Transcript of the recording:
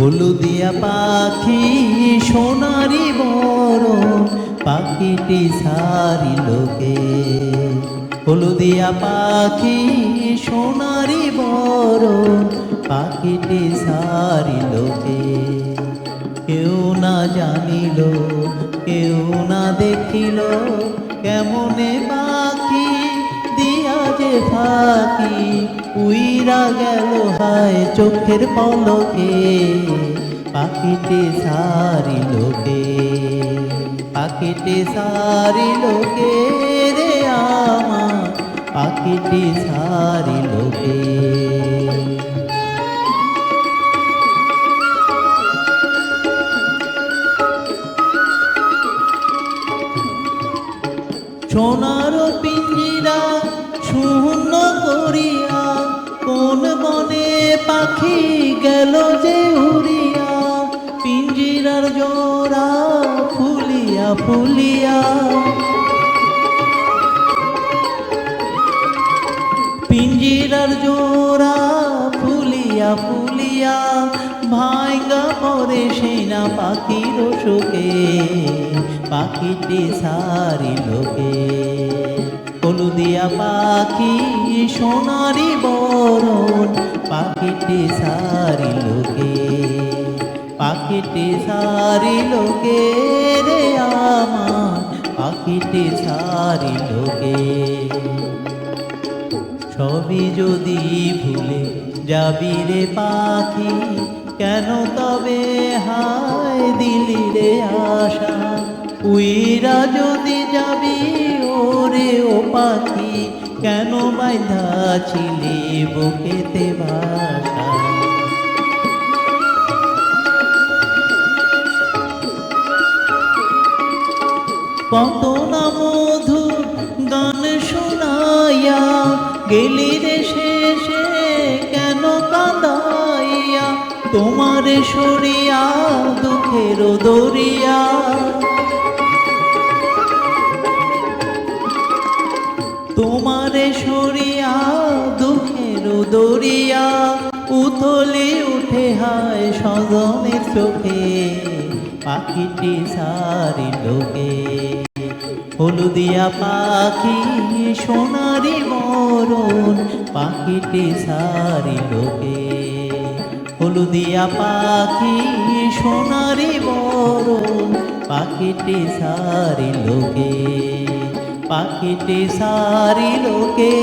হলুদিয়া পাখি সোনারি বড় পাখিটি সারিলোকে। হলুদিয়া পাখি সোনারি বড় পাখিটি সারিলোকে। কেউ না জানিল কেউ না দেখিল কেমনে পাখি দিয়া যে ফাঁকি উইরা গেল হায় চোখের পলকে। পাখিটি সারিলোকে পাখিটি সারিলোকে রে আমার পাখিটি সারিলোকে। সোনার পিঞ্জিরা শূন্য করিয়া কোন বনে পাখি গেল যে উড়িয়া। পিঞ্জিরার জোড়া ফুলিয়া ফুলিয়া পিঞ্জিরার জোড়া ফুলিয়া ফুলিয়া ভাঙ্গা পরে সেনা পাখির শোকে। পাখিটি সারিলোকে হলুদিয়া পাখি সোনারি বরণ পাখিটি সারিলোকে। পাখিটি সারিলোকে রে আমার পাখিটি সারিলোকে। সবই যদি ভুলে যাবি রে পাখি কেন তবে হায় দিলি রে আশা। উইরা যদি যাবি ওরে ও পাখি কেন বাঁধা ছিলি বুকেতে ভাষা। কত না মধুর গান শোনাইয়া গেলি রে শেষে কেন কাঁদাইয়া। তোমারে সরিয়া দুঃখের দরিয়া তোমারে সরিয়া দুঃখের দরিয়া উথলে উঠে হায় স্বজনের চোখে। পাখিটি সারিলোকে হলুদিয়া পাখি সোনারি মরণ পাখিটি সারিলোকে। হলুদিয়া পাখি সোনারি বরণ পাখিটি সারিলোকে। পাখিটি সারিলোকে।